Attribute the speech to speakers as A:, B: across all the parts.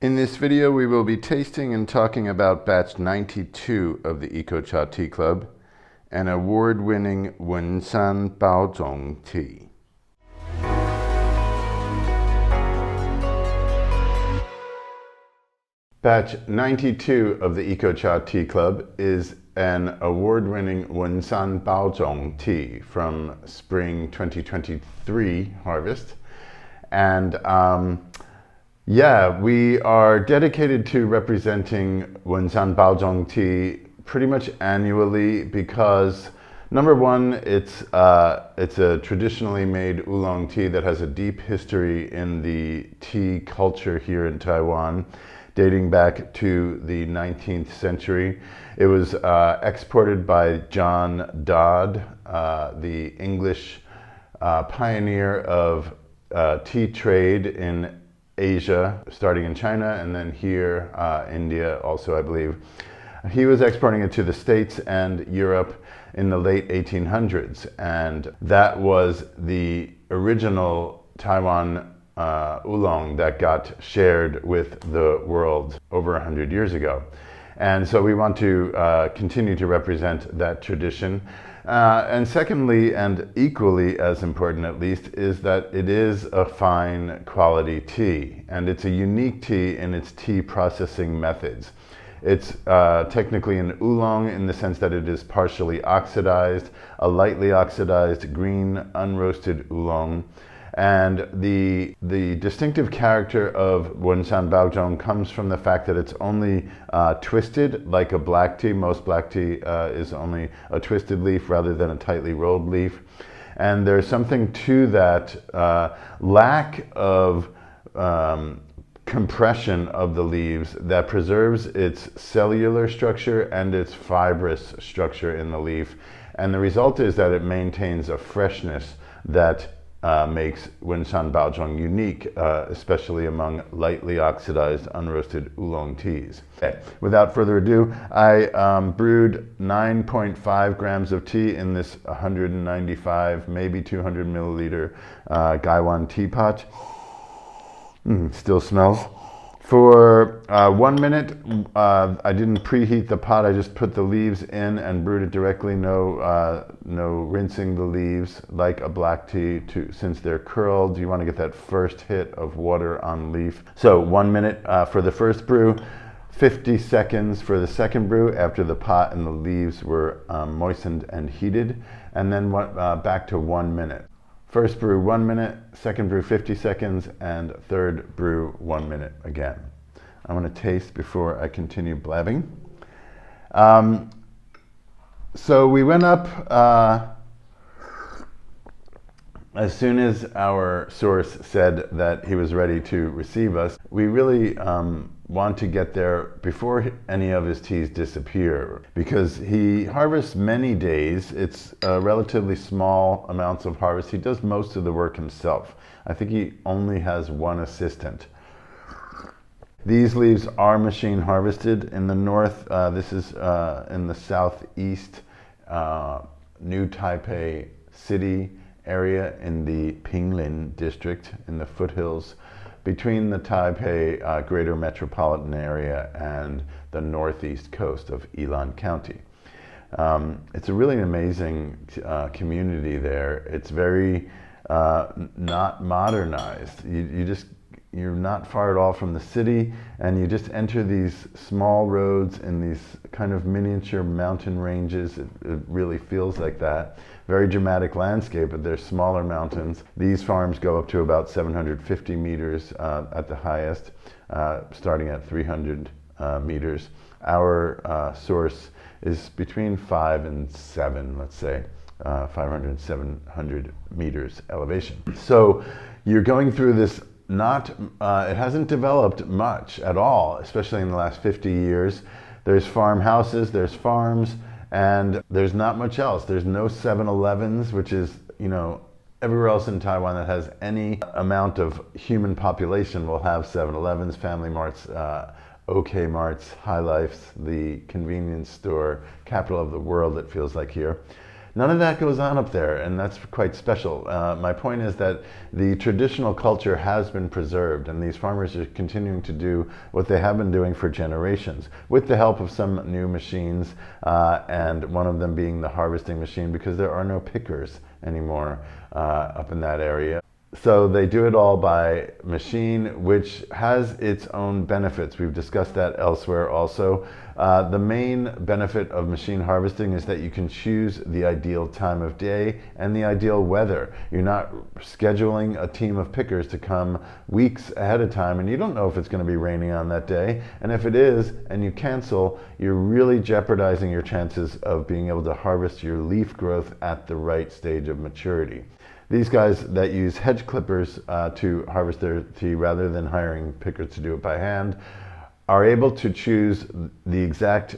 A: In this video, we will be tasting and talking about batch 92 of the EcoCha Tea Club, an award-winning Wenshan Baozhong Tea. Batch 92 of the EcoCha Tea Club is an award-winning Wenshan Baozhong Tea from spring 2023 harvest. And yeah, we are dedicated to representing Wenshan Baozhong Tea pretty much annually because, number one, it's a traditionally made oolong tea that has a deep history in the tea culture here in Taiwan, dating back to the 19th century. It was exported by John Dodd, the English pioneer of tea trade in Asia, starting in China and then here, India also, I believe. He was exporting it to the States and Europe in the late 1800s, and that was the original Taiwan oolong that got shared with the world over 100 years ago. And so we want to continue to represent that tradition. And secondly, and equally as important at least, is that it is a fine quality tea, and it's a unique tea in its tea processing methods. It's technically an oolong in the sense that it is partially oxidized, a lightly oxidized green unroasted oolong. And the distinctive character of Wenshan Baozhong comes from the fact that it's only twisted like a black tea. Most black tea is only a twisted leaf rather than a tightly rolled leaf. And there's something to that lack of compression of the leaves that preserves its cellular structure and its fibrous structure in the leaf. And the result is that it maintains a freshness that makes Wenshan Baozhong unique, especially among lightly oxidized unroasted oolong teas. Okay. Without further ado, I brewed 9.5 grams of tea in this 195, maybe 200 milliliter Gaiwan teapot. Still smells. For 1 minute, I didn't preheat the pot. I just put the leaves in and brewed it directly. No rinsing the leaves like a black tea. Since they're curled, you want to get that first hit of water on leaf. So 1 minute for the first brew, 50 seconds for the second brew after the pot and the leaves were moistened and heated, and then back to 1 minute. First brew 1 minute, second brew 50 seconds, and third brew 1 minute again. I'm going to taste before I continue blabbing. So we went up as soon as our source said that he was ready to receive us. We really want to get there before any of his teas disappear, because he harvests many days. It's relatively small amounts of harvest. He does most of the work himself. I think he only has one assistant. These leaves are machine harvested. In the north, this is in the southeast New Taipei City area in the Pinglin district in the foothills between the Taipei greater metropolitan area and the northeast coast of Youliang County. It's a really amazing community there. It's very not modernized. You're not far at all from the city, and you just enter these small roads in these kind of miniature mountain ranges. It really feels like that. Very dramatic landscape, but they're smaller mountains. These farms go up to about 750 meters at the highest, starting at 300 meters. Our source is between 5 and 7, let's say, 500 and 700 meters elevation. So you're going through this it hasn't developed much at all, especially in the last 50 years. There's farmhouses, there's farms, and there's not much else. There's no 7-Elevens, which is, everywhere else in Taiwan that has any amount of human population will have 7-Elevens, Family Marts, OK Marts, High Lifes, the convenience store, capital of the world, it feels like here. None of that goes on up there, and that's quite special. My point is that the traditional culture has been preserved, and these farmers are continuing to do what they have been doing for generations, with the help of some new machines, and one of them being the harvesting machine, because there are no pickers anymore up in that area. So they do it all by machine, which has its own benefits. We've discussed that elsewhere also. The main benefit of machine harvesting is that you can choose the ideal time of day and the ideal weather. You're not scheduling a team of pickers to come weeks ahead of time, and you don't know if it's going to be raining on that day. And if it is, and you cancel, you're really jeopardizing your chances of being able to harvest your leaf growth at the right stage of maturity. These guys that use hedge clippers to harvest their tea rather than hiring pickers to do it by hand are able to choose the exact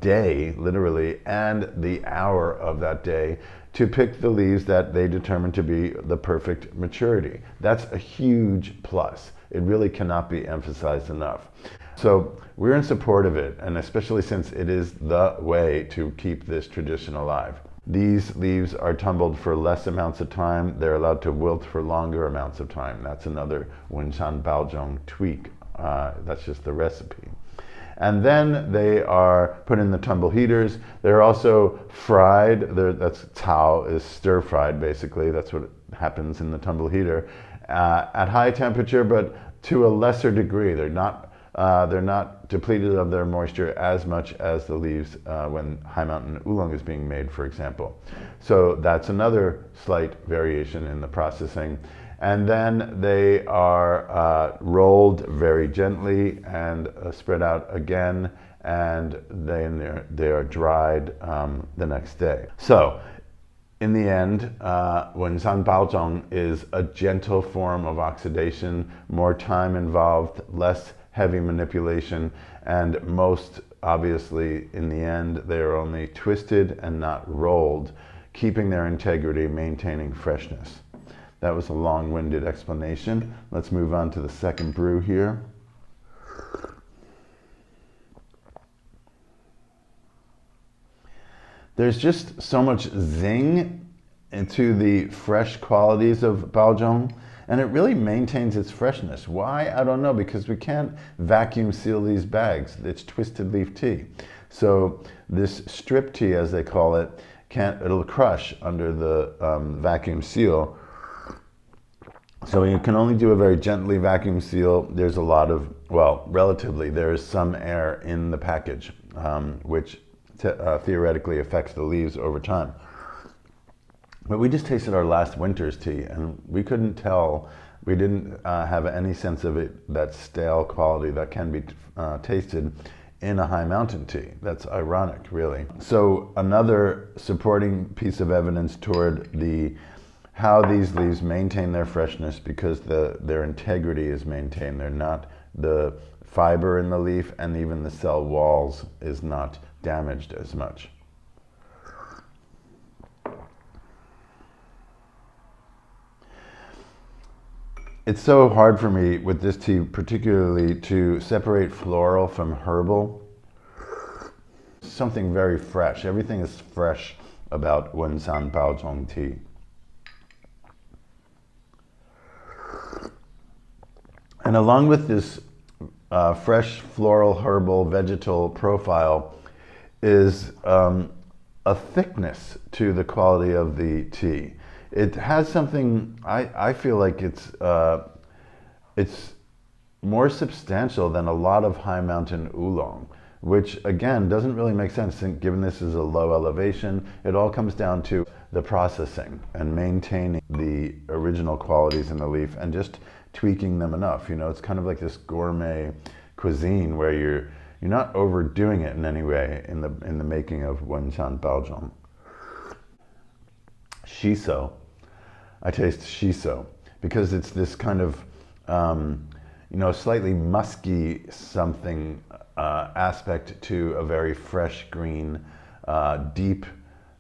A: day, literally, and the hour of that day to pick the leaves that they determine to be the perfect maturity. That's a huge plus. It really cannot be emphasized enough. So we're in support of it, and especially since it is the way to keep this tradition alive. These leaves are tumbled for less amounts of time. They're allowed to wilt for longer amounts of time. That's another Wenshan Baozhong tweak. That's just the recipe. And then they are put in the tumble heaters. They're also fried. That's cao, is stir fried basically. That's what happens in the tumble heater at high temperature, but to a lesser degree. They're not depleted of their moisture as much as the leaves when high mountain oolong is being made, for example. So that's another slight variation in the processing. And then they are rolled very gently and spread out again, and then they are dried the next day. So in the end, Wenshan Baozhong is a gentle form of oxidation, more time involved, less heavy manipulation, and most obviously in the end they are only twisted and not rolled, keeping their integrity, maintaining freshness. That was a long-winded explanation. Let's move on to the second brew here. There's just so much zing into the fresh qualities of Baozhong, and it really maintains its freshness. Why? I don't know, because we can't vacuum seal these bags. It's twisted leaf tea. So this strip tea, as they call it, it'll crush under the vacuum seal. So you can only do a very gently vacuum seal. There's a lot of, well, relatively, there's some air in the package, which theoretically affects the leaves over time. But we just tasted our last winter's tea, and we couldn't tell, we didn't have any sense of it, that stale quality that can be tasted in a high mountain tea. That's ironic, really. So another supporting piece of evidence toward how these leaves maintain their freshness, because their integrity is maintained. They're not, the fiber in the leaf and even the cell walls is not damaged as much. It's so hard for me with this tea particularly to separate floral from herbal. Something very fresh. Everything is fresh about Wenshan Baozhong tea. And along with this fresh floral, herbal, vegetal profile is a thickness to the quality of the tea. It has something, I feel like it's more substantial than a lot of high mountain oolong, which again doesn't really make sense given this is a low elevation. It all comes down to the processing and maintaining the original qualities in the leaf and just tweaking them enough. You know, it's kind of like this gourmet cuisine where you're not overdoing it in any way in the making of Wenshan Baozhong. Shiso. I taste shiso because it's this kind of slightly musky something aspect to a very fresh green, deep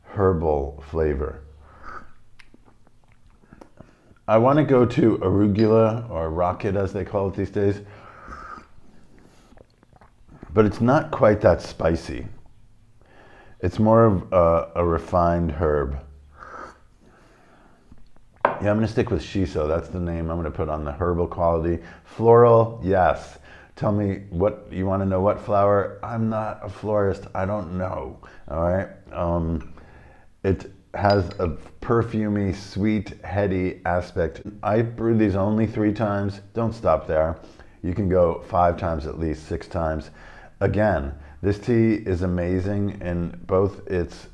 A: herbal flavor. I want to go to arugula, or rocket as they call it these days, but it's not quite that spicy. It's more of a refined herb. Yeah, I'm going to stick with shiso. That's the name I'm going to put on the herbal quality. Floral, yes. Tell me what you want to know. What flower? I'm not a florist. I don't know. All right. It has a perfumey, sweet, heady aspect. I brew these only 3 times. Don't stop there. You can go 5 times at least, 6 times. Again, this tea is amazing in both its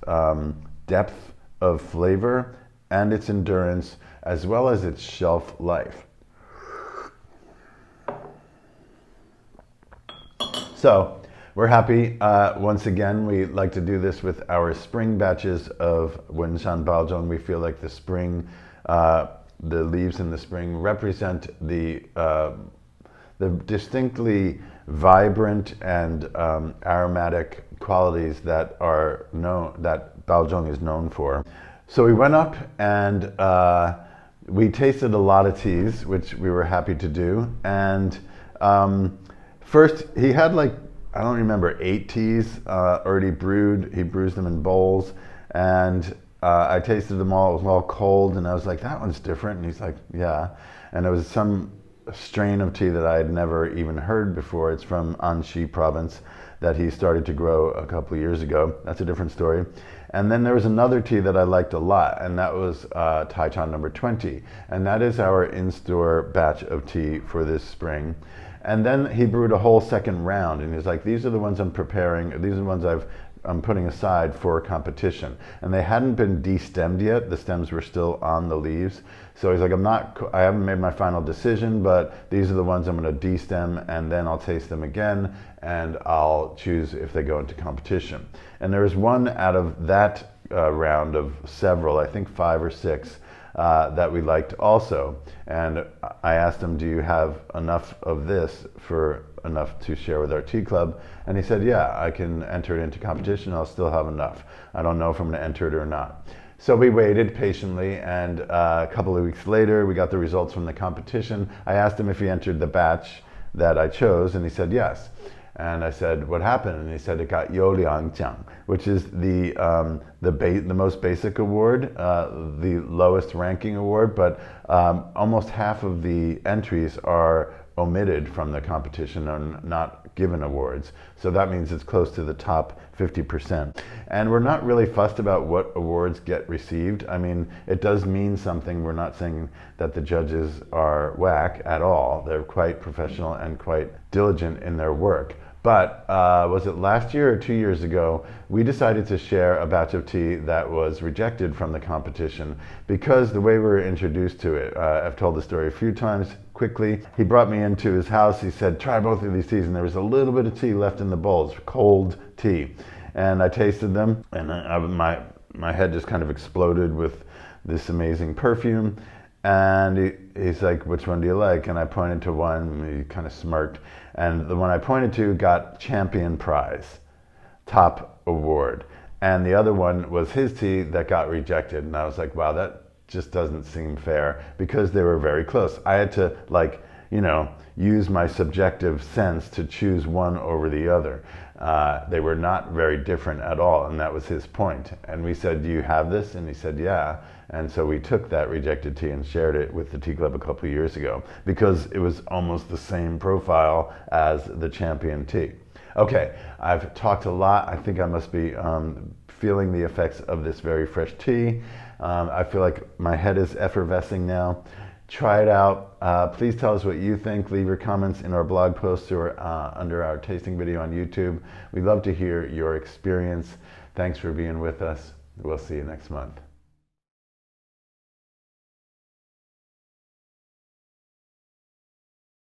A: depth of flavor and its endurance, as well as its shelf life. So we're happy. Once again, we like to do this with our spring batches of Wenshan Baozhong. We feel like the spring, the leaves in the spring represent the distinctly vibrant and aromatic qualities that are known, that Baozhong is known for. So we went up and we tasted a lot of teas, which we were happy to do. And first, he had like, I don't remember, 8 teas already brewed. He brews them in bowls. And I tasted them all. It was all cold. And I was like, that one's different. And he's like, yeah. And it was some strain of tea that I had never even heard before. It's from Anxi province that he started to grow a couple of years ago. That's a different story. And then there was another tea that I liked a lot, and that was Taichan number 20. And that is our in-store batch of tea for this spring. And then he brewed a whole second round, and he's like, these are the ones I'm preparing, these are the ones I'm putting aside for competition. And they hadn't been de-stemmed yet. The stems were still on the leaves. So he's like, I haven't made my final decision, but these are the ones I'm going to de-stem, and then I'll taste them again, and I'll choose if they go into competition. And there was one out of that round of several, I think 5 or 6, that we liked also. And I asked him, do you have enough of this for enough to share with our tea club? And he said, yeah, I can enter it into competition. I'll still have enough. I don't know if I'm going to enter it or not. So we waited patiently, and a couple of weeks later, we got the results from the competition. I asked him if he entered the batch that I chose, and he said yes. And I said, what happened? And he said it got Youliang, which is the most basic award, the lowest ranking award, but almost half of the entries are omitted from the competition and not given awards. So that means it's close to the top 50%. And we're not really fussed about what awards get received. I mean, it does mean something. We're not saying that the judges are whack at all. They're quite professional and quite diligent in their work. But was it last year or 2 years ago, we decided to share a batch of tea that was rejected from the competition because the way we were introduced to it, I've told the story a few times quickly. He brought me into his house. He said, try both of these teas. And there was a little bit of tea left in the bowls, cold tea. And I tasted them, and my head just kind of exploded with this amazing perfume. And he's like, which one do you like? And I pointed to one, and he kind of smirked. And the one I pointed to got champion prize, top award. And the other one was his tea that got rejected. And I was like, wow, that just doesn't seem fair, because they were very close. I had to, like, you know, use my subjective sense to choose one over the other. They were not very different at all, and that was his point. And we said, do you have this? And he said, yeah. And so we took that rejected tea and shared it with the tea club a couple of years ago, because it was almost the same profile as the champion tea. Okay, I've talked a lot. I think I must be feeling the effects of this very fresh tea. I feel like my head is effervescing now. Try it out. Please tell us what you think. Leave your comments in our blog posts or under our tasting video on YouTube. We'd love to hear your experience. Thanks for being with us. We'll see you next month.